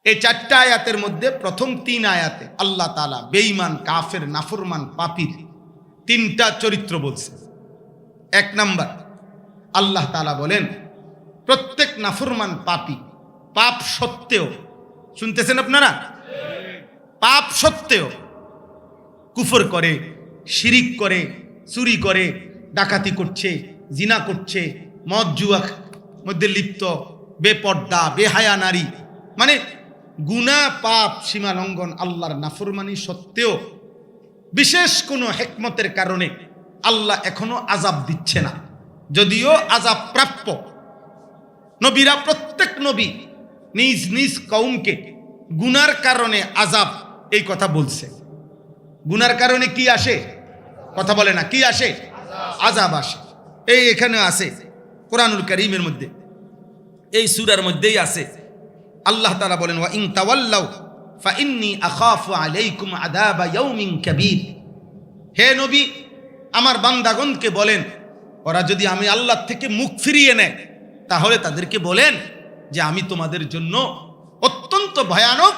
এই 4টা আয়াতের মধ্যে প্রথম 3 আয়াতে আল্লাহ তাআলা বেঈমান, কাফের, নাফরমান, পাপীর 3টা চরিত্র বলছে। 1 নাম্বার, আল্লাহ তাআলা বলেন প্রত্যেক নাফরমান পাপী পাপ সত্ত্বেও, শুনতেছেন আপনারা, পাপ সত্ত্বেও কুফর করে, শিরিক করে, চুরি করে, ডাকাতি করছে, জিনা করছে, মদ জুয়া মধ্যে লিপ্ত, বেপর্দা, বেহায়া নারী, মানে গুনাহ, পাপ, সীমা লঙ্ঘন, আল্লাহর নাফরমানি সত্ত্বেও বিশেষ কোনো হিকমতের কারণে আল্লাহ এখনো আযাব দিচ্ছে না, যদিও আযাব প্রাপ্য। নবীরা, প্রত্যেক নবী নিজ নিজ কওমকে গুনার কারণে আযাব, এই কথা বলছে। গুনার কারণে কি আসে? কথা বলে না, কি আসে? আযাব আসে। এই এখানে আছে কোরআনুল কারীমের মধ্যে, এই সূরার মধ্যেই আছে। আল্লাহ তাআলা বলেন ওয়া ইন তাওয়াল্লাউ ফাইন্নী আখাফু আলাইকুম আযাবা ইয়াউমিন কাবীর। হে নবী, আমার বান্দাগণকে বলেন, ওরা যদি আমি আল্লাহ থেকে মুখ ফিরিয়ে নেয় তাহলে তাদেরকে বলেন যে আমি তোমাদের জন্য অত্যন্ত ভয়ানক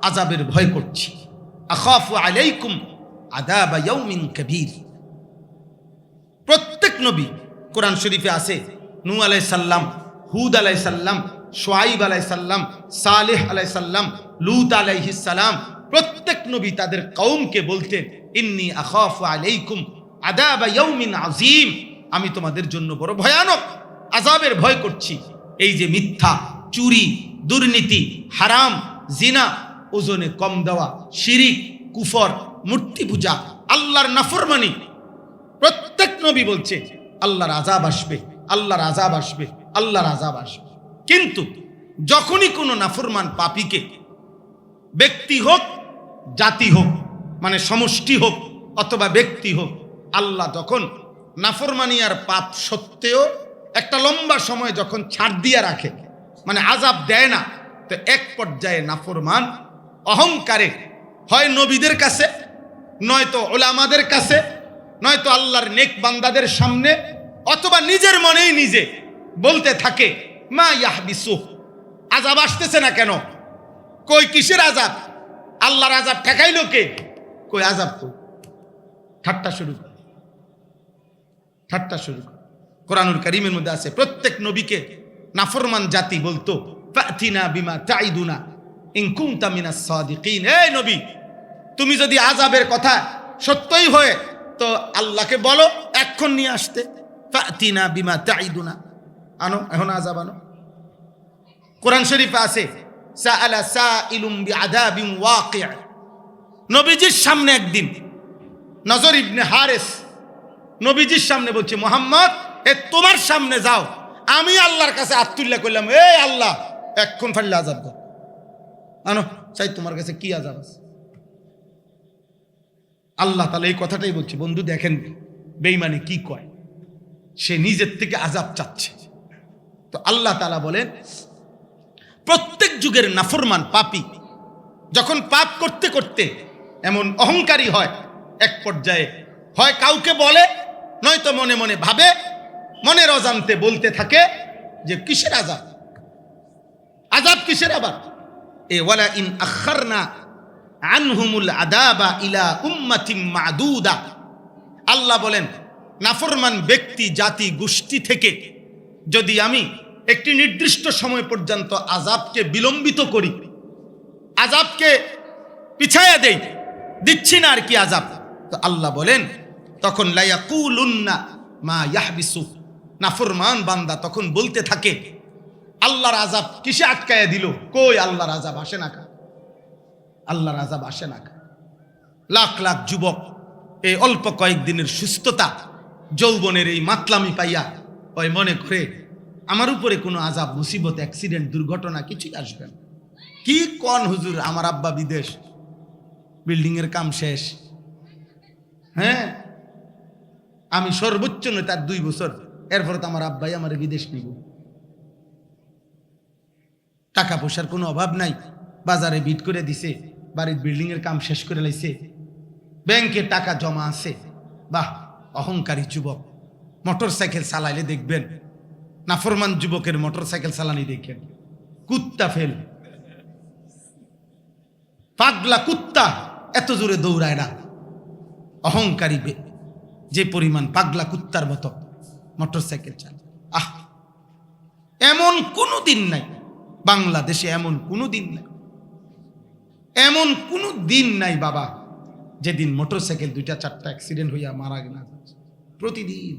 আযাবের ভয় করছি। আখাফু আলাইকুম আযাবা ইয়াউমিন কাবীর। প্রত্যেক নবী, কোরআন শরীফে আছে, নূহ আলাইহিস সালাম, হুদ আলাইহিস সালাম, শুআইব আলাইহিস সালাম, সালেহ আলাইহিস সালাম, লূত আলাইহিস সালাম, প্রত্যেক নবী তাদের কওমকে বলতেন ইন্নী আখাফু আলাইকুম আযাবা ইয়াউমিন আযীম, আমি তোমাদের জন্য বড় ভয়ানক আযাবের ভয় করছি। এই যে মিথ্যা, চুরি, দুর্নীতি, হারাম, জিনা, ওজনে কম দেওয়া, শিরিক, কুফর, মূর্তি পূজা, আল্লাহর নাফরমানি, প্রত্যেক নবী বলছে আল্লাহর আযাব আসবে, আল্লাহর আযাব আসবে, আল্লাহর আযাব আসবে। কিন্তু যখনই কোনো নাফরমান পাপীকে, ব্যক্তি হোক, জাতি হোক, মানে সমষ্টি হোক অথবা ব্যক্তি হোক, আল্লাহ যখন নাফরমানি আর পাপ সত্ত্বেও একটা লম্বা সময় যখন ছাড় দিয়ে রাখে, মানে আযাব দেয় না, তো এক পর্যায়ে নাফরমান অহংকারে হয় নবীদের কাছে, নয়তো উলামাদের কাছে, নয়তো আল্লাহর নেক বান্দাদের সামনে, অথবা নিজের মনেই নিজে বলতে থাকে মা ইয়াহবিসু, আযাব আসতেছে না কেন? কই কিসের আযাব? আল্লাহর আযাব ঠেকাইলো কে? কই আযাব কই? ঠাট্টা শুরু করে, ঠাট্টা শুরু করে। কোরআনুল কারীমের মধ্যে আছে প্রত্যেক নবীকে নাফরমান জাতি বলতো ফাতিনা বিমা তাইদুনা ইন কুনতা মিনাস সাদিকিন। এই নবী, তুমি যদি আযাবের কথা সত্যই হয় তো আল্লাহকে বলো এখন নিয়ে আসতে, ফাতিনা বিমা তাইদুনা, আনো, এখন আযাব আনো। কোরআন শরীফে আছে সাআলা সাইলুম বিআযাবিন ওয়াকি', নবীজির সামনে একদিন নজর ইবনে হারিস নবীজির সামনে বলছে মুহাম্মদ, এ তোমার সামনে যাও, আমি আল্লাহর কাছে আত্মুল্লাহ করলাম, এই আল্লাহ এখন ফাইলে আযাব দাও, আনো, চাই তোমার কাছে কি আযাব আছে। আল্লাহ তাআলা এই কথাটাই বলছে। বন্ধু দেখেন বেঈমানে কি কয়, সে নিজের থেকে আযাব চাচ্ছে। তো আল্লাহ তাআলা বলেন প্রত্যেক যুগের নাফরমান পাপী যখন পাপ করতে করতে এমন অহংকারী হয়, এক পর্যায়ে হয় কাউকে বলে, নয়তো মনে মনে ভাবে, মনের অজান্তে বলতে থাকে যে কিসের আযাব, আযাব কিসের আবার? এ ওয়ালা ইন আখারনা আনহুমুল আযাবা ইলা উম্মাতিম মাদুদা। আল্লাহ বলেন নাফরমান ব্যক্তি, জাতি, গোষ্ঠী থেকে যদি আমি একটি নির্দিষ্ট সময় পর্যন্ত আযাবকে বিলম্বিত করি, আযাবকে পিছায়া দেই, দিচ্ছি না আর কি আযাব, তো আল্লাহ বলেন তখন লা ইয়াকুলুন্না মা ইয়াহবিসু, নাফরমান বান্দা তখন বলতে থাকে আল্লাহর আযাব কিসে আটকায়া দিল? কই আল্লাহর আযাব আসে না কা, আল্লাহর আযাব আসে না কা। লাখ লাখ যুবক এই অল্প কয়েকদিনের সুস্থতা, যৌবনের এই মাতলামি পাইয়া ওই মনে করে আমার উপরে কোনো আযাব, মুসিবত, অ্যাক্সিডেন্ট, দুর্ঘটনা কিছুই আসবে না। কি কোন হুজুর, আমার আব্বা বিদেশ, বিল্ডিং এর কাম শেষ, হ্যাঁ আমি সর্বোচ্চ নয় তার 2 বছর, এরপর তো আমার আব্বাই আমার বিদেশ নিব। টাকা পয়সার কোনো অভাব নাই, বাজারে বিট করে দিছে, বাড়ির বিল্ডিং এর কাম শেষ করে লাইছে, ব্যাংকে টাকা জমা আছে। বাহ, অহংকারী যুবক। মোটর সাইকেল চালাইলে দেখবেন, নাফরমান যুবকের মোটর সাইকেল চালানি দেখেন কুত্তা ফেল, পাগলা কুত্তা এত জোরে দৌড়ায় না, অহংকারী যে পরিমাণ পাগলা কুত্তার মতো মোটরসাইকেল চালায়। এমন কোনো দিন নাই বাংলাদেশে, এমন কোনো দিন নাই, এমন কোনো দিন নাই বাবা যেদিন মোটরসাইকেল 2-4টা অ্যাক্সিডেন্ট হইয়া মারা না যাচ্ছে প্রতিদিন।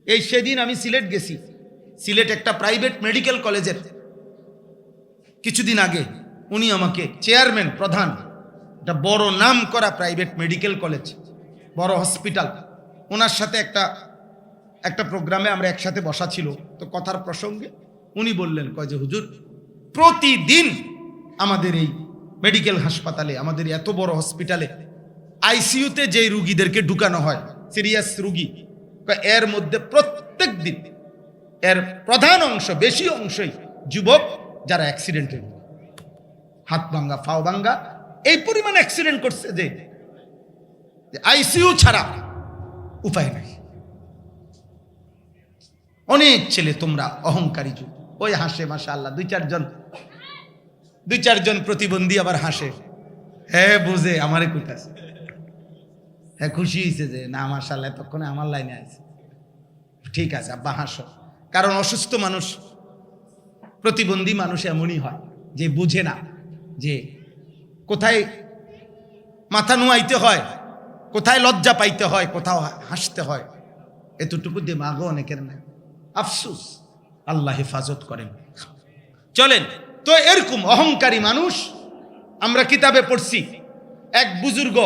এই সেদিন আমি সিলেট গেছি, সিলেট একটা প্রাইভেট মেডিকেল কলেজের কিছুদিন আগে উনি আমাকে চেয়ারম্যান, প্রধান, একটা বড় নাম করা প্রাইভেট মেডিকেল কলেজ, বড় হসপিটাল, ওনার সাথে একটা প্রোগ্রামে আমরা একসাথে বসা ছিল, তো কথার প্রসঙ্গে উনি বললেন, কয় যে হুজুর প্রতিদিন আমাদের এই মেডিকেল হাসপাতালে, আমাদের এত বড় হসপিটালে আইসিইউতে যে রুগীদেরকে ঢুকানো হয়, সিরিয়াস রুগী, এর মধ্যে প্রত্যেক দিন এর প্রধান অংশ, বেশি অংশই যুবক যারা অ্যাক্সিডেন্টে, হাত ভাঙ্গা, ফাও ভাঙ্গা, এই পরিমাণ অ্যাক্সিডেন্ট করছে যে আইসিইউ ছাড়া উপায় নাই। অনেক ছেলে তোমরা অহংকারী যুগ, ওই হাসে মাশাআল্লাহ, 2-4 জন প্রতিবন্ধী আবার হাসে, হ্যাঁ বুঝে আমারে কইতাছে, হ্যাঁ খুশি হয়েছে যে না মাশাআল্লাহ তখন আমার লাইনে আছে, ঠিক আছে আব্বা হাসো। কারণ অসুস্থ মানুষ, প্রতিবন্ধী মানুষ এমনই হয় যে বুঝে না যে কোথায় মাথা নুয়াইতে হয়, কোথায় লজ্জা পাইতে হয়, কোথাও হাসতে হয়, এতটুকু দিমাগও অনেকের নাই। আফসোস, আল্লাহ হেফাজত করেন। চলেন তো, এরকম অহংকারী মানুষ আমরা কিতাবে পড়ছি, এক বুজুর্গ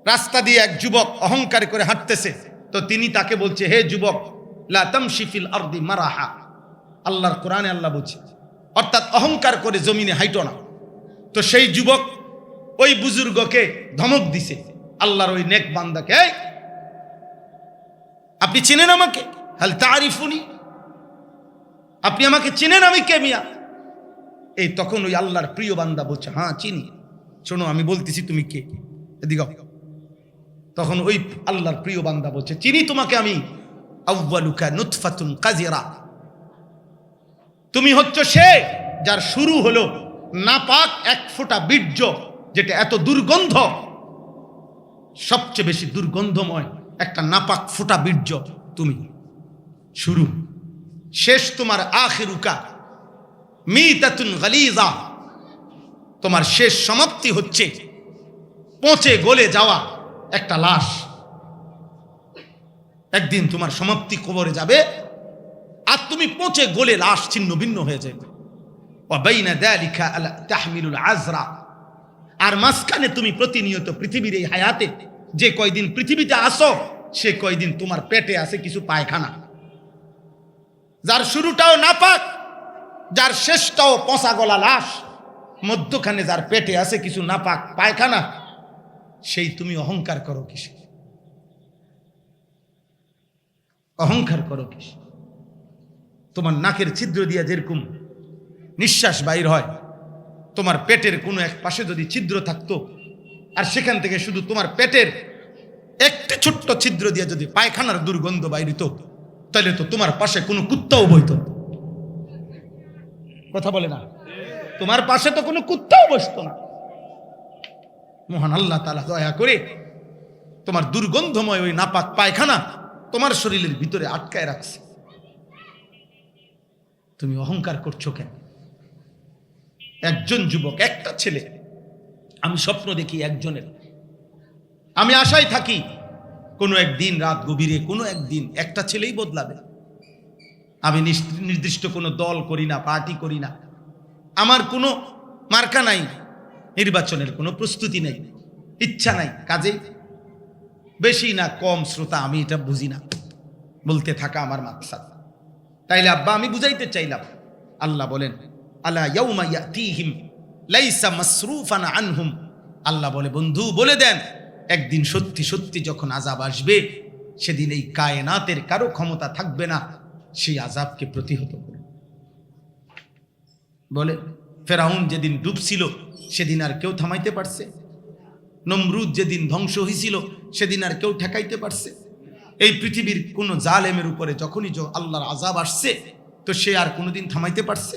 রাস্তা দিয়ে এক যুবক অহংকার করে হাঁটতেছে, তো তিনি তাকে বলছে, হে যুবক, লা তামশি ফিল আরদি মারাহা, আল্লাহর কোরআনে আল্লাহ বলছে, অর্থাৎ অহংকার করে জমিনে হাইটো না। তো সেই যুবক ওই বুজুর্গকে ধমক দিছে, আল্লাহর ওই নেক বান্দাকে, এই আপনি চেনেন আমাকে, হাল তারিফুনি, আপনি আমাকে চেনেন, আমি কে মিয়া? এই তখন ওই আল্লাহর প্রিয় বান্দা বলছে, হ্যাঁ চিনি, শোনো আমি বলতেছি তুমি কে, এদিকে। তখন ওই আল্লাহর প্রিয় বান্দা বলছে, চিনি তোমাকে আমি, আউয়ালুকা নুতফাতুন কাজিরা, তুমি হচ্ছে সে যার শুরু হলো নাপাক এক ফোঁটা বীর্য, যেটা এত দুর্গন্ধ, সবচেয়ে বেশি দুর্গন্ধময় একটা নাপাক ফোঁটা বীর্য তুমি শুরু, শেষ তোমার আখিরুকা মিতাতুন গালিজা, তোমার শেষ সমাপ্তি হচ্ছে পচে গলে যাওয়া একটা লাশ। একদিন তোমার সমাপ্তি কবরে যাবে আর তুমি পচে গলে লাশ ছিন্ন ভিন্ন হয়ে যাবে। ওয়া বাইনা যালিকা তাহমিলুল আজরা, আর মাঝখানে তুমি প্রতিনিয়ত পৃথিবীর এই হায়াতে যে কয়দিন পৃথিবীতে আসো, সে কয়দিন তোমার পেটে আছে কিছু পায়খানা, যার শুরুটাও নাপাক, যার শেষটাও পচা গলা লাশ, মধ্যখানে যার পেটে আছে কিছু নাপাক পায়খানা, সেই তুমি অহংকার করো কিসে? অহংকার করো কিসে? তোমার নাকের ছিদ্র দিয়া যেরকম নিঃশ্বাস বাইর হয়, তোমার পেটের কোনো এক পাশে যদি ছিদ্র থাকতো আর সেখান থেকে শুধু তোমার পেটের একটি ছোট্ট ছিদ্র দিয়ে যদি পায়খানার দুর্গন্ধ বাইর হতো, তাহলে তো তোমার পাশে কোনো কুত্তাও বইত। কথা বলে না? তোমার পাশে তো কোনো কুত্তাও বসতো না। মহান আল্লাহ তাআলা দয়া করে তোমার দুর্গন্ধময় ওই নাপাক পায়খানা তোমার শরীরের ভিতরে আটকায় রাখছে। তুমি অহংকার করছো কেন? একজন যুবক, একটা ছেলে, আমি স্বপ্ন দেখি একজনের, আমি আশায় থাকি কোনো একদিন রাত গভীরে কোনো একদিন একটা ছেলেই বদলাবে। আমি নির্দিষ্ট কোনো দল করি না, পার্টি করি না, আমার কোনো মার্কা নাই, নির্বাচনের কোনো প্রস্তুতি নেই, ইচ্ছা নাই, কাজেই বেশি না কম শ্রোতা আমি এটা বুঝি না, বলতে থাকা আমার মাকসাদ। তাইলে আব্বা আমি বুঝাইতে চাইলাম, আল্লাহ বলেন আলা ইয়াউমা ইয়াতিহিম লাইসা মাসরুফান আনহুম, আল্লাহ বলে বন্ধু বলে দেন একদিন সত্যি সত্যি যখন আযাব আসবে, সেদিন এই কায়নাতের কারো ক্ষমতা থাকবে না সেই আযাবকে প্রতিহত করে। বলে ফেরাউন যেদিন ডুবছিল সেদিন আর কেউ থামাইতে পারছে? নমরুদ যেদিন ধ্বংস হয়েছিল সেদিন আর কেউ ঠেকাইতে পারছে? এই পৃথিবীর কোন জালেমের উপরে যখনই আল্লাহর আযাব আসছে তো সে আর কোনোদিন থামাইতে পারছে?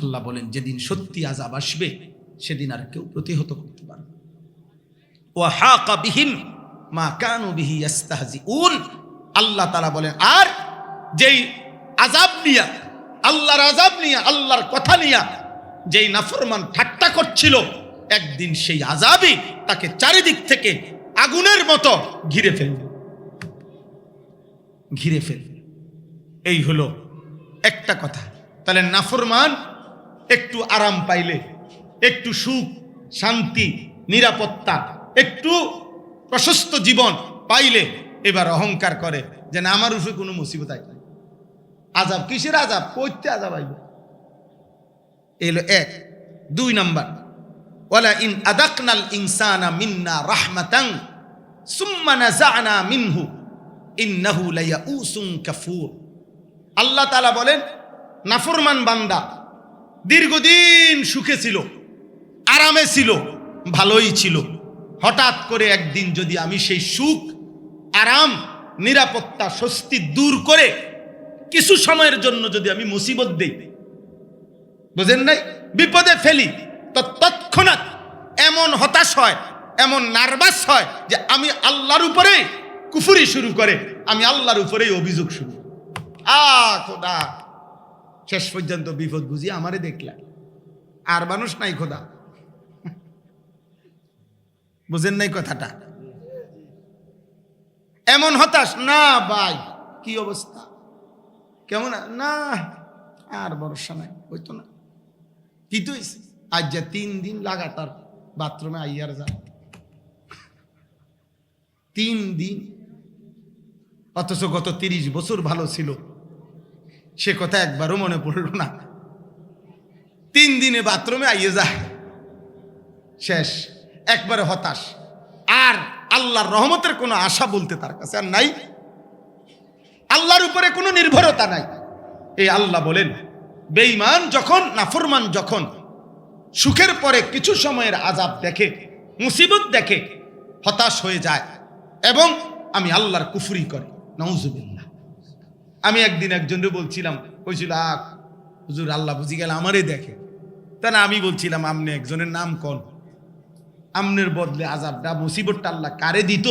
আল্লাহ বলেন যেদিন সত্যি আযাব আসবে সেদিন আর কেউ প্রতিহত করতে পারবে না। ওয়া হাকা বিহিম মা কানু বিহি ইস্তাহজিউন। আল্লাহ তাআলা বলেন, আর যেই আযাব নিয়া, আল্লাহর আযাব নিয়া, আল্লাহর কথা নিয়া যেই নাফরমান ঠাট্টা করছিল, একদিন সেই আযাবই তাকে চারিদিক থেকে আগুনের মতো ঘিরে ফেলবে, ঘিরে ফেলবে। এই হলো একটা কথা। তাহলে নাফরমান একটু আরাম পাইলে, একটু সুখ শান্তি নিরাপত্তা, একটু প্রশস্ত জীবন পাইলে এবার অহংকার করে যে না, আমার উপরে কোনো মুসিবত আইবে। আযাব কিসের আযাব? কইতে আযাব আইবে। এলো এক। দুই নাম্বার, ওয়ালা ইন আযাকনাল ইনসানা মিন্না রাহমাতান সুম্মা নাযা'না মিনহু ইন্নাহু লায়াউসুন কাফুর। আল্লাহ তাআলা বলেন, নাফরমান বান্দা দীর্ঘদিন সুখে ছিল, আরামে ছিল, ভালোই ছিল। হঠাৎ করে একদিন যদি আমি সেই সুখ, আরাম, নিরাপত্তা, স্বস্তি দূর করে কিছু সময়ের জন্য যদি আমি মুসিবত দেই, বুঝেন নাই, বিপদে ফেলি, তো তৎক্ষণাৎ এমন হতাশ হয়, এমন নার্ভাস হয় যে আমি আল্লাহর উপরে কুফরি শুরু করে, আমি আল্লাহর উপরেই অভিযোগ শুরু। খোদা, শেষ পর্যন্ত বিপদ বুঝি আমারে দেখলা, আর মানুষ নাই খোদা। বুঝেন নাই কথাটা? এমন হতাশ না ভাই, কি অবস্থা, কেমন না, আর ভরসা নাই, হইতো না। কি তুই আজ যা 3 দিন লাগাতার বাথরুমে আইয়ার যা, 3 দিন, অথচ গত 30 বছর ভালো ছিল, সে কথা একবারও মনে পড়ল না। 3 দিনে বাথরুমে আইয়ে যায়, শেষ, একবারে হতাশ। আর আল্লাহর রহমতের কোনো আশা বলতে তার কাছে আর নাই, আল্লাহর উপরে কোনো নির্ভরতা নাই। এই আল্লাহ বলেন, বেঈমান যখন, নাফরমান যখন সুখের পরে কিছু সময়ের আযাব দেখে, মুসিবত দেখে, হতাশ হয়ে যায় এবং আমি আল্লাহর কুফরি করে, নাউজুবিল্লাহ। আমি একদিন একজনকে বলছিলাম, কইছিল, হুজুর আল্লাহ বুঝি গেল আমারে দেখে। তা না, আমি বলছিলাম, আপনি একজনের নাম কোন, আমনের বদলে আযাবটা, মুসিবতটা আল্লাহ কারে দিত,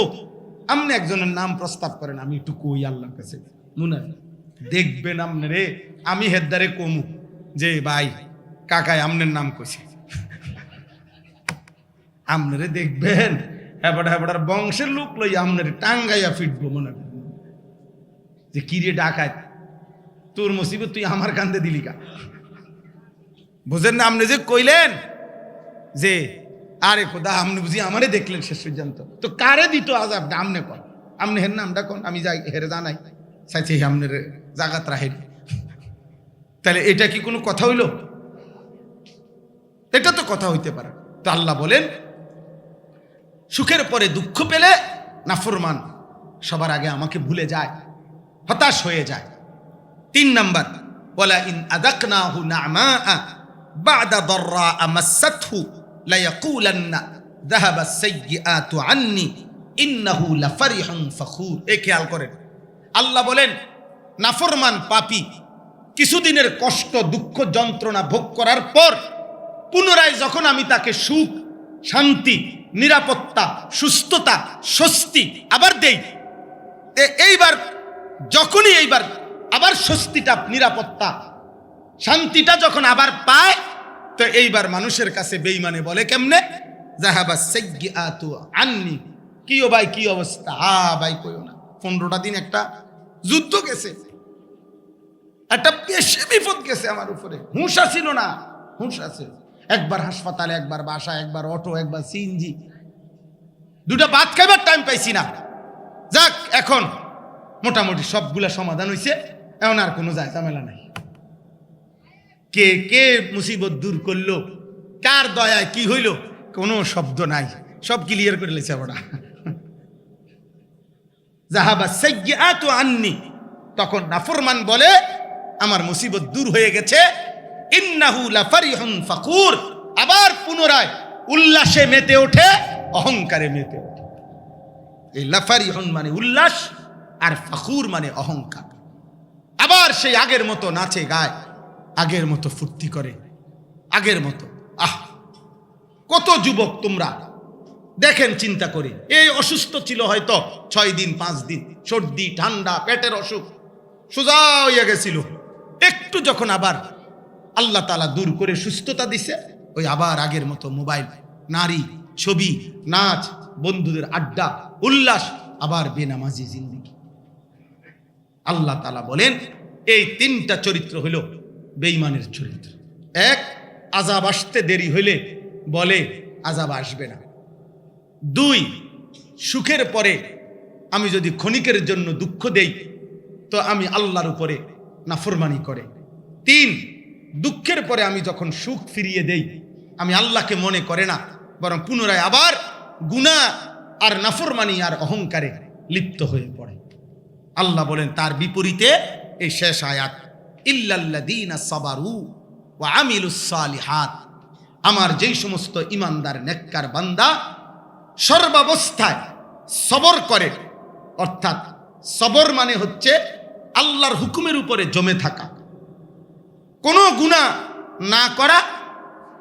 আপনি একজনের নাম প্রস্তাব করেন, আমি একটু কই আল্লাহর কাছে, মুনা দেখবেন আমনে, আমি হেদ্দারে কমু যে ভাই কাকায় আমনের নাম কইছে, আমনে দেখবেন হেবাডার বংশের লোক লই আমনে টাঙ্গাইয়া ফিটবো, মনে করেন যে কি রে ডাকায়, তোর মুসিবত তুই আমার কান্দে দিলি কা। বুঝেন না? আপনি যে কইলেন যে আরে খোদা, আপনি বুঝি আমারে দেখলেন শেষ পর্যন্ত, তো কারে দিত আযাব? আমনে কোন, আমনে হের নামটা কোন, আমি যাই হেরে জানাই চাইছি আমনের জাগাত রাহের। তাহলে এটা কি কোনো কথা হইল? এটা তো কথা হইতে পারে। তো আল্লাহ বলেন, সুখের পরে দুঃখ পেলে নাফরমান সবার আগে আমাকে ভুলে যায়, হতাশ হয়ে যায়। 3 নাম্বার, ওয়ালা ইন আযাকনাহু না'মাআ বা'দা দাররা মাসাতহু লায়াকুলান্না যাহাবা আস-সাইয়্যাতু আন্নি ইন্নাহু লাফারিহুন ফাখুর। এই খেয়াল করেন, আল্লাহ বলেন, নাফরমান পাপী কিছুদিনের কষ্ট, দুঃখ, যন্ত্রণা ভোগ করার পর পুনরায় যখন আমি তাকে সুখ, শান্তি, নিরাপত্তা, সুস্থতা, স্বস্তি আবার দেই, এইবার যখনই এইবার আবার স্বস্তিটা, নিরাপত্তা, শান্তিটা যখন আবার পায়, তো এইবার মানুষের কাছে বেঈমানে বলে কেমনে, যাহাবা সাইয়্যাতু আন্নি, কি ও ভাই কি অবস্থা, ভাই কইও না, 15টা দিন একটা যুদ্ধ গেছে, একটা বেশি বিপদ গেছে আমার উপরে, হুঁশ ছিল না, হুঁশ আছে, একবার হাসপাতালে, একবার বাসা, একবার অটো, একবার সিএনজি, 2টা ভাত খাইবার টাইম পাইছি না। যাক, এখন মোটামুটি সবগুলা সমাধান হয়েছে, এখন আর কোনো ঝামেলা নাই। কে কে মুসিবত দূর করলো, কার দয়ায় কি হইল, কোনো শব্দ নাই, সব ক্লিয়ার করে লেছে ওরা। যাহাবা সাইয়্যাতু আন্নি, তখন নাফরমান বলে আমার মুসিবত দূর হয়ে গেছে, ইন্নাহু লাফারিহুন ফাকুর, আবার পুনরায় উল্লাসে মেতে ওঠে, অহংকারে মেতে ওঠে। এই লাফারিহুন মানে উল্লাস, আর ফাকুর মানে অহংকার। আবার সেই আগের মতো নাচে গায়, আগের মতো ফুর্তি করে, আগের মতো। কত যুবক তোমরা দেখেন, চিন্তা করে, এই অসুস্থ ছিল হয়তো 6 দিন 5 দিন, সর্দি ঠান্ডা পেটের অসুখ সোজা হইয়া গেছিল, একটু যখন আবার আল্লাহ তাআলা দূর করে সুস্থতা দিছে, ওই আবার আগের মতো মোবাইল, নারী, ছবি, নাচ, বন্ধুদের আড্ডা, উল্লাস, আবার বেনামাজি জিন্দেগি। আল্লাহ তাআলা বলেন এই 3টা চরিত্র হইল বেঈমানের চরিত্র। 1, আযাব আসতে দেরি হইলে বলে আযাব আসবে না। 2, সুখের পরে আমি যদি ক্ষণিকের জন্য দুঃখ দেই তো আমি আল্লাহর উপরে নাফরমানি করে। 3, দুঃখের পরে আমি যখন সুখ ফিরিয়ে দেই আমি আল্লাহকে মনে করে না, বরং পুনরায় আবার গুনাহ আর নাফরমানি আর অহংকারে লিপ্ত হয়ে পড়ে। আল্লাহ বলেন তার বিপরীতে এই শেষ আয়াত, ইল্লাল্লাযীনা সাবারু ওয়া আমিলুস সালিহাত, আমার যেই সমস্ত ইমানদার নেককার বান্দা সর্বাবস্থায় সবর করে, অর্থাৎ সবর মানে হচ্ছে আল্লাহর হুকুমের উপরে জমে থাকা, কোনো গুনাহ না করা,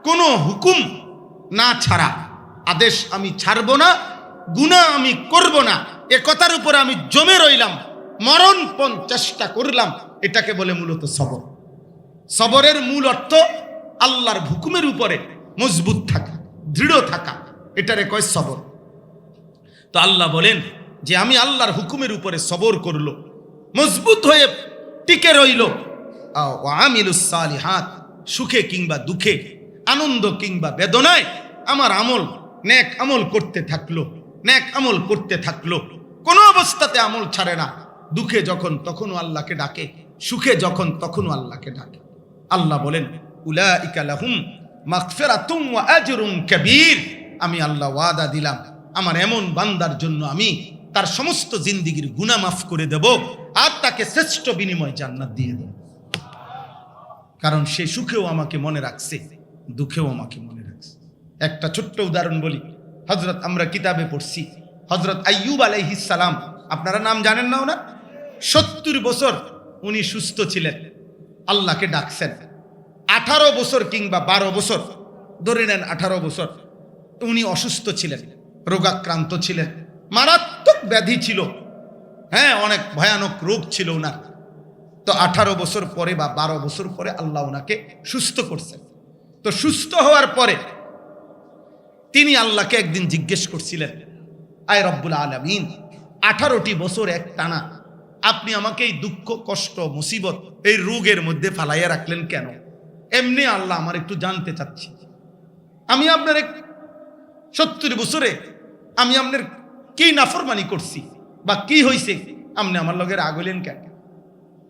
কোনো হুকুম না ছাড়া, আদেশ আমি ছাড়ব না, গুনাহ আমি করব না, এ কথার উপরে আমি জমে রইলাম, মরণপণ চেষ্টা করলাম, এটাকে বলে মূলত সবর। সবরের মূল অর্থ আল্লাহর হুকুমের উপরে মজবুত থাকা, দৃঢ় থাকা, এটারে কয় সবর। তো আল্লাহ বলেন যে আমি আল্লাহর হুকুমের উপরে সবর করলো, মজবুত হয়ে টিকে রইল, আমিলুস সালিহাত, সুখে কিংবা দুঃখে, আনন্দ কিংবা বেদনায় আমার আমল, নেক আমল করতে থাকলো, নেক আমল করতে থাকলো, কোনো অবস্থাতে আমল ছাড়ে না, দুঃখে যখন তখনও আল্লাহকে ডাকে, সুখে যখন তখনও আল্লাহকে ডাকে। আল্লাহ বলেন উলাইকা লাহুম মাগফিরাতুম ওয়া আজরুন কাবীর, আমি আল্লাহ ওয়াদা দিলাম আমার এমন বান্দার জন্য আমি তার সমস্ত জিন্দেগীর গুনাহ মাফ করে দেব আর তাকে শ্রেষ্ঠ বিনিময় জান্নাত দিয়ে দেব, কারণ সে সুখেও আমাকে মনে রাখছে, দুঃখেও আমাকে মনে রাখছে। একটা ছোট্ট উদাহরণ বলি, হযরত আমরা কিতাবে পড়ছি হযরত আইয়ুব আলাইহিস সালাম, আপনারা নাম জানেন না ওনার? 70 বছর উনি সুস্থ ছিলেন, আল্লাহকে ডাকছেন। 18 বছর কিংবা 12 বছর ধরে নেন, 18 বছর উনি অসুস্থ ছিলেন, রোগাক্রান্ত ছিলেন, মারাত্মক ব্যাধি ছিল, হ্যাঁ অনেক ভয়ানক রোগ ছিল ওনার। তো 18 বছর পরে বা 12 বছর পরে আল্লাহ ওনাকে সুস্থ করছেন। তো সুস্থ হওয়ার পরে তিনি আল্লাহকে একদিন জিজ্ঞেস করছিলেন, আয় রব্বুল আলামিন, 18টি বছর এক টানা আপনি আমাকে এই দুঃখ কষ্ট মুসিবত এই রোগের মধ্যে ফালাইয়া রাখলেন কেন? এমনি আল্লাহ আমার একটু জানতে চাচ্ছি, আমি আপনার 70 বছরে আমি আপনার কি নাফরমানি করছি বা কি হয়েছে আপনি আমার লগে রাগ হইলেন কেন?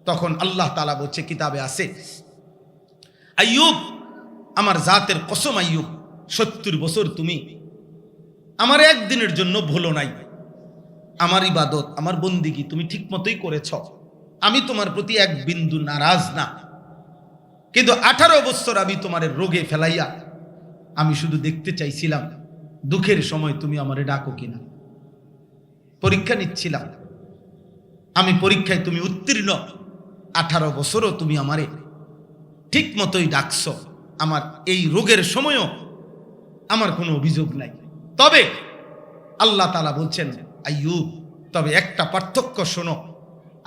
তখন আল্লাহ তাআলা বলছে, কিতাবে আছে, আইয়ুব, আমার জাতের কসম আইয়ুব, 70 বছর তুমি আমার একদিনের জন্য ভুলো নাই, আমার ইবাদত আমার বন্দিগি তুমি ঠিক মতোই করেছ, আমি তোমার প্রতি এক বিন্দু নারাজ না, কিন্তু 18 বছর আমি তোমার রোগে ফেলাইয়া আমি শুধু দেখতে চাইছিলাম দুঃখের সময় তুমি আমারে ডাকো কিনা, পরীক্ষা নিচ্ছিলাম, আমি পরীক্ষায় তুমি উত্তীর্ণ, 18 বছরও তুমি আমারে ঠিক মতোই ডাকছ, আমার এই রোগের সময়ও আমার কোনো অভিযোগ নাই। তবে আল্লাহ তাআলা বলছেন, আইয়ুব, তবে একটা পার্থক্য শোনো,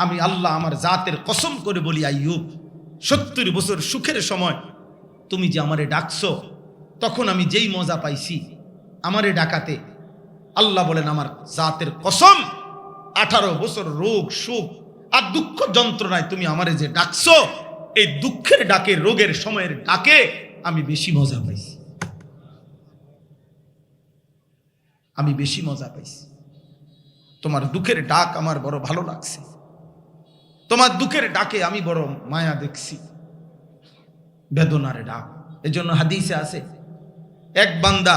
আমি আল্লাহ আমার জাতের কসম করে বলি আইয়ুব, 70 বছর সুখের সময় তুমি যে আমারে ডাকছো, তখন আমি যেই মজা পাইছি আমারে ডাকাতে, আল্লাহ বলেন আমার জাতের কসম, 18 বছর রোগ সুখ আর দুঃখ যন্ত্রণায় তুমি আমারে যে ডাকছো, এই দুঃখের ডাকে, রোগের সময়ের ডাকে আমি বেশি মজা পাইছি, আমি বেশি মজা পাইছি। তোমার দুঃখের ডাক আমার বড় ভালো লাগছে, তোমার দুঃখের ডাকে আমি বড় মায়া দেখছি, বেদনার ডাক। এজন্য হাদিসে আছে, এক বান্দা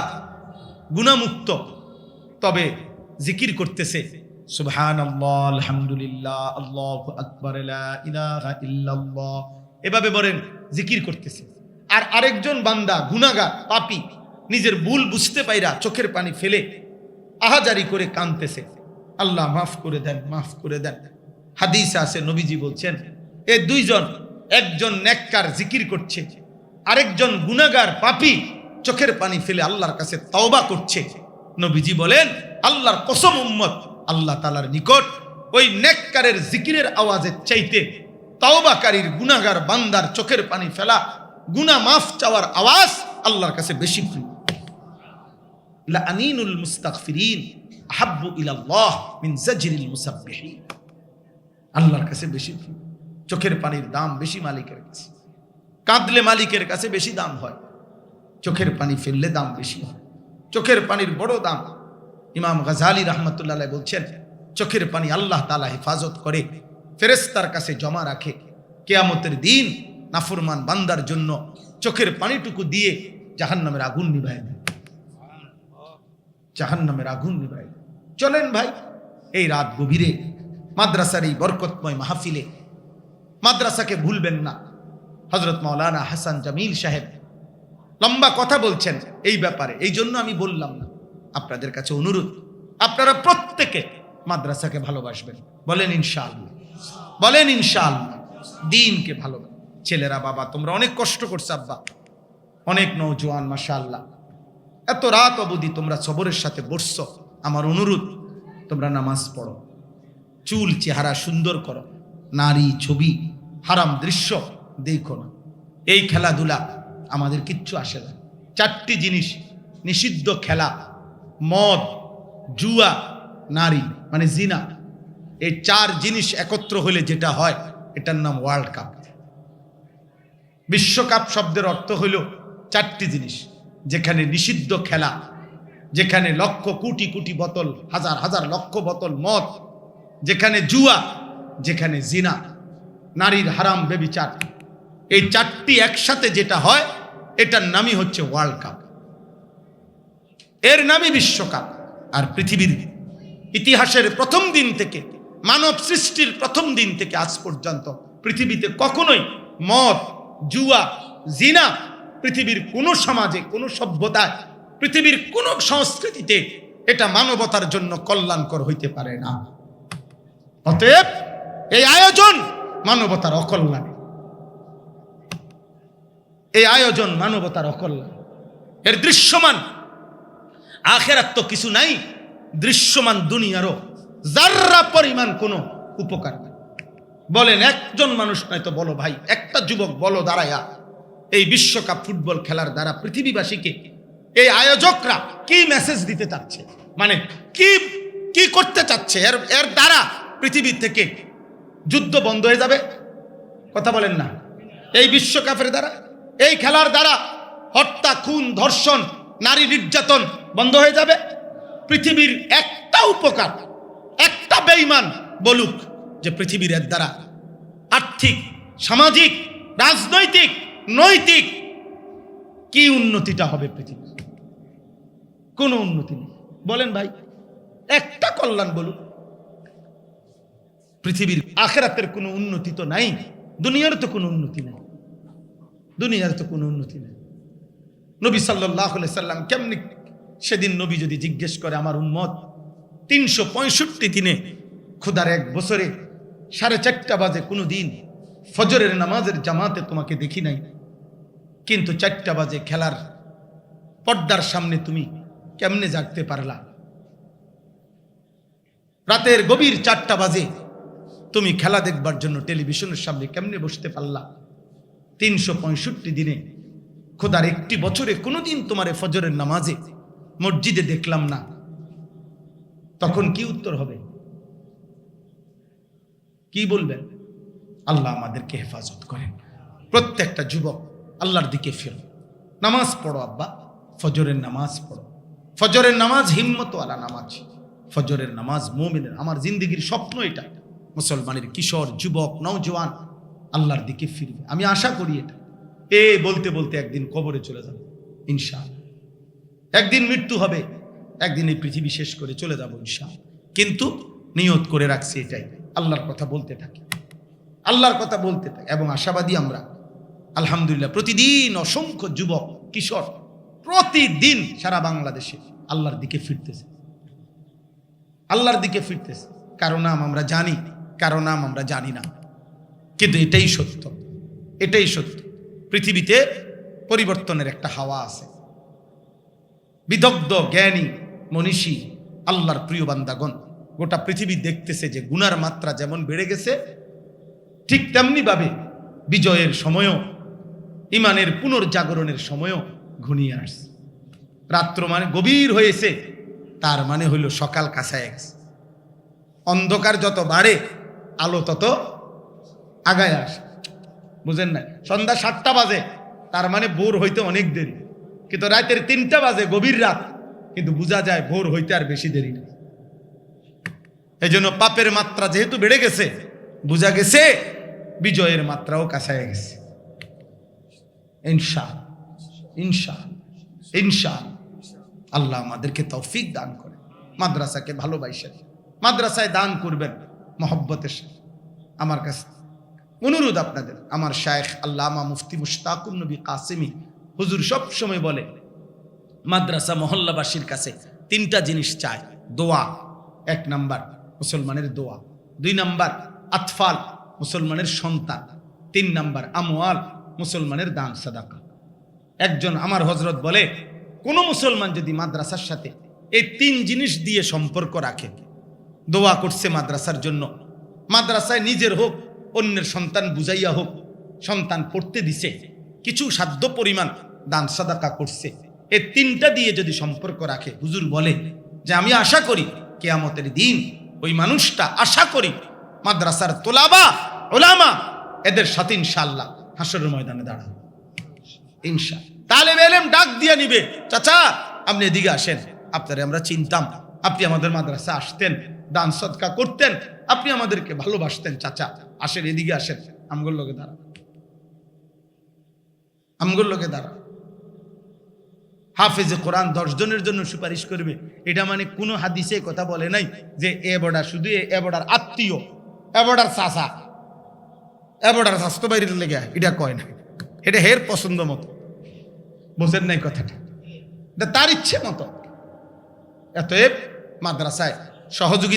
গুনাহমুক্ত তবে জিকির করতেছে, সুবহানাল্লাহ, আলহামদুলিল্লাহ, আল্লাহু আকবার, লা ইলাহা ইল্লাল্লাহ, এভাবে বলেন জিকির করতেছে। আর আরেকজন বান্দা গুনাহগার পাপী, নিজের ভুল বুঝতে পাইরা চোখের পানি ফেলে আহাজারি করে কাঁদতেছে, আল্লাহ মাফ করে দেন, মাফ করে দেন। হাদিসে আছে, নবীজি বলছেন, এই দুইজন, একজন নেককার জিকির করছে, আরেকজন গুনাহগার পাপী চোখের পানি ফেলে আল্লাহর কাছে তওবা করছে, নবীজি বলেন আল্লাহর কসম উম্মত, আল্লাহ তাআলার নিকট ওই নেককারের জিকিরের আওয়াজের চাইতে তওবাকারীর গুনাহগার বান্দার চোখের পানি ফেলা, গুনাহ মাফ চাওয়ার আওয়াজ আল্লাহর কাছে বেশি প্রিয়। লা আনিনুল মুস্তাগফিরিন আহাব্বু ইলাল্লাহ মিন জাজরিল মুসাব্বিহিন। আল্লাহর কাছে বেশি প্রিয়। চোখের পানির দাম বেশি মালিকের কাছে। কাঁদলে মালিকের কাছে বেশি দাম হয়, চোখের পানি ফেললে দাম বেশি হয়। চোখের পানির বড় দাম। ইমাম গাজালি রাহমাতুল্লাহ আলাইহি বলছেন, চোখের পানি আল্লাহ তাআলা হেফাজত করে, ফেরেশতার কাছে জমা রাখে। কিয়ামতের দিন নাফরমান বান্দার জন্য চোখের পানিটুকু দিয়ে জাহান্নামের আগুন নিভায় দেয়, জাহান্নামের আগুন নিভায় দেয়। চলেন ভাই, এই রাত গভীরে মাদ্রাসার এই বরকতময় মাহফিলে মাদ্রাসাকে ভুলবেন না। হযরত মাওলানা হাসান জামিল সাহেব লম্বা কথা বলছেন এই ব্যাপারে, এই জন্য আমি বললাম না। আপনাদের কাছে অনুরোধ, আপনারা প্রত্যেকে মাদ্রাসাকে ভালোবাসবেন। বলেন ইনশাআল্লাহ, বলেন ইনশাআল্লাহ। দ্বীনকে ভালোবাসবেন। ছেলেরা, বাবা তোমরা অনেক কষ্ট করছো, আব্বা অনেক নওজোয়ান মাশাআল্লাহ, এত রাত অবধি তোমরা সবরের সাথে বসছো। আমার অনুরোধ, তোমরা নামাজ পড়ো, চুল চেহারা সুন্দর করো, নারী ছবি হারাম দৃশ্য দেখো না। এই খেলাধুলা আমাদের কিচ্ছু আসে না। 4টি জিনিস নিষিদ্ধ খেলা: মদ, জুয়া, নারী মানে জিনা। এই 4 জিনিস একত্র হলে যেটা হয় এটার নাম ওয়ার্ল্ড কাপ। বিশ্বকাপ শব্দের অর্থ হলো 4টি জিনিস, যেখানে নিষিদ্ধ খেলা, যেখানে লক্ষ কোটি কোটি বোতল, হাজার হাজার লক্ষ বোতল মদ, যেখানে জুয়া, যেখানে জিনা, নারীর হারাম ব্যভিচার। এই 4টি একসাথে যেটা হয় এটার নামই হচ্ছে ওয়ার্ল্ড কাপ, এর নামই বিশ্বকাপ। আর পৃথিবীর ইতিহাসের প্রথম দিন থেকে, মানব সৃষ্টির প্রথম দিন থেকে আজ পর্যন্ত পৃথিবীতে কখনোই মদ, জুয়া, জিনা পৃথিবীর কোনো সমাজে, কোনো সভ্যতায়, পৃথিবীর কোনো সংস্কৃতিতে এটা মানবতার জন্য কল্যাণকর হইতে পারে না। অতএব এই আয়োজন মানবতার অকল্যাণ, এই আয়োজন মানবতার অকল্যাণ। এর দৃশ্যমান আখিরাত তো কিছু নাই, দৃশ্যমান দুনিয়ারও যাররা পরিমাণ কোনো উপকার নাই। বলেন একজন মানুষ নয় তো বলো ভাই, একটা যুবক বলো দাঁড়ায়া এই বিশ্বকাপ ফুটবল খেলার দ্বারা পৃথিবীবাসীকে এই আয়োজকরা কি মেসেজ দিতে চাচ্ছে, মানে কি কি করতে চাচ্ছে? এর দ্বারা পৃথিবী থেকে যুদ্ধ বন্ধ হয়ে যাবে? কথা বলেন না। এই বিশ্বকাপের দ্বারা, এই খেলার দ্বারা হত্যা, খুন, ধর্ষণ, নারী নির্যাতন বন্ধ হয়ে যাবে? পৃথিবীর একটা উপকার, একটা বেঈমান বলুক যে পৃথিবীর এর দ্বারা আর্থিক, সামাজিক, রাজনৈতিক, নৈতিক কি উন্নতিটা হবে? পৃথিবীর কোনো উন্নতি নেই। বলেন ভাই, একটা কল্যাণ বলুক। পৃথিবীর আখিরাতের কোনো উন্নতি তো নাই, দুনিয়ার তো কোনো উন্নতি নাই, দুনিয়ার তো কোনো উন্নতি নেই। নবী সাল্লাল্লাহু আলাইহি সাল্লাম কেমনি, সেদিন নবী যদি জিজ্ঞেস করে আমার উম্মত 365 দিনে খোদার 1 বছরে 4:30 বাজে কোনো দিন ফজরের নামাজের জামাতে তোমাকে দেখি নাই, কিন্তু 4টা বাজে খেলার পর্দার সামনে তুমি কেমনে জাগতে পারলা? রাতের গভীর 4টা বাজে তুমি খেলা দেখবার জন্য টেলিভিশনের সামনে কেমনে বসতে পারলা? 365 দিনে খোদার 1টি বছরে কোনোদিন তোমার ফজরের নামাজে মসজিদে দেখলাম না। তখন কি উত্তর হবে? কি বলবেন? আল্লাহ আমাদেরকে হেফাজত করেন। প্রত্যেকটা যুবক আল্লাহর দিকে ফিরো, নামাজ পড়ো আব্বা, ফজরের নামাজ পড়ো। ফজরের নামাজ হিম্মতওয়ালা নামাজ, ফজরের নামাজ মুমিনের। আমার জিন্দেগির স্বপ্ন এটা, মুসলমানের কিশোর, যুবক, নওজোয়ান আল্লাহর দিকে ফিরবে। আমি আশা করি এটা। বলতে বলতে একদিন কবরে চলে যাবে ইনশাআল্লাহ, একদিন মৃত্যু হবে, একদিন এই পৃথিবী শেষ করে চলে যাব ইনশাআল্লাহ। কিন্তু নিয়ত করে রাখছি এটাই, আল্লাহর কথা বলতে থাকি, আল্লাহর কথা বলতে থাকি। এবং আশাবাদী আমরা, আলহামদুলিল্লাহ, প্রতিদিন অসংখ্য যুবক, কিশোর প্রতিদিন সারা বাংলাদেশে আল্লাহর দিকে ফিরতেছে, আল্লাহর দিকে ফিরতেছে। কারো নাম আমরা জানি, কারো নাম আমরা জানি না, কিন্তু এটাই সত্য, এটাই সত্য। পৃথিবীতে পরিবর্তনের একটা হাওয়া আছে, বিদগ্ধ জ্ঞানী মনীষী আল্লাহর প্রিয় বান্দাগণ, গোটা পৃথিবী দেখতেছে যে গুনার মাত্রা যেমন বেড়ে গেছে, ঠিক তেমনি ভাবে বিজয়ের সময়ও, ইমানের পুনর্জাগরণের সময়ও ঘনিয়ে আসছে। রাত্র মানে গভীর হয়েছে, তার মানে হইল সকাল কাছায় গেছে। অন্ধকার যত বাড়ে আলো তত আগায় আসে, বুঝেন না? সন্ধ্যা 7টা বাজে, তার মানে ভোর হইতে অনেক দেরি, কিন্তু রাতের 3টা বাজে গভীর রাত, কিন্তু বোঝা যায় ভোর হইতে আর বেশি দেরি নেই। এই জন্য পাপের মাত্রা যেহেতু বেড়ে গেছে, বোঝা গেছে বিজয়ের মাত্রাও কাছায় গেছে। ইনশাআল্লাহ, ইনশাআল্লাহ, ইনশাআল্লাহ। আল্লাহ আমাদেরকে তৌফিক দান করে। মাদ্রাসাকে ভালোবাসেন, মাদ্রাসায় দান করবেন মহব্বতের সাথে। আমার কাছে অনুরোধ আপনাদের, আমার শায়েখ আল্লামা মুফতি মুশতাকুন নবী কাসেমি হুজুর সব সময় বলে, মাদ্রাসা মহল্লাবাসীর কাছে 3টা জিনিস চায়। দোয়া 1 নাম্বার, মুসলমানের দোয়া। 2 নাম্বার আতফাল, মুসলমানের সন্তান। 3 নাম্বার আমওয়াল, মুসলমানের দান সাদাকা। একজন আমার হযরত বলে, কোন মুসলমান যদি মাদ্রাসার সাথে এই 3 জিনিস দিয়ে সম্পর্ক রাখে, দোয়া করছে মাদ্রাসার জন্য, মাদ্রাসায় নিজের হোক অন্যের সন্তান বুঝাইয়া হোক, সন্তান পড়তে দিছে, কিছু সাধ্য পরিমাণ দান সাদাকা করছে, এই 3টা দিয়ে যদি সম্পর্ক রাখে, হুজুর বলে যে আমি আশা করি কিয়ামতের দিন ওই মানুষটা, আশা করি মাদ্রাসার তোলাবা উলামা এদের সাথে ইনশাআল্লাহ হাসরের ময়দানে দাঁড়াবে ইনশাআল্লাহ। তালেব ইলম ডাক দিয়ে নিবে, চাচা আপনি এদিকে আসেন, আপনারে আমরা চিনতাম, আপনি আমাদের মাদ্রাসা আসতেন, দান সদকা করতেন, আপনি আমাদেরকে ভালোবাসতেন, চাচা আসেন এদিকে আসেন, আমগুর লোকে দাঁড়া, আমগুর লোকে দাঁড়া। হাফেজে কোরআন 10 জনের জন্য সুপারিশ করবে, এটা মানে কোনো হাদিসে কথা বলে নাই যে এ বড়া শুধু এ বড়ার আত্মীয়, এ বড়ার চাচা, এ বড়ার স্বাস্থ্য বাইরের লেগে, এটা কয় না, এটা হের পছন্দ মতো। বোঝেন নাই কথাটা? এটা তার ইচ্ছে মতো। এতএব মাদ্রাসায় সহযোগিতা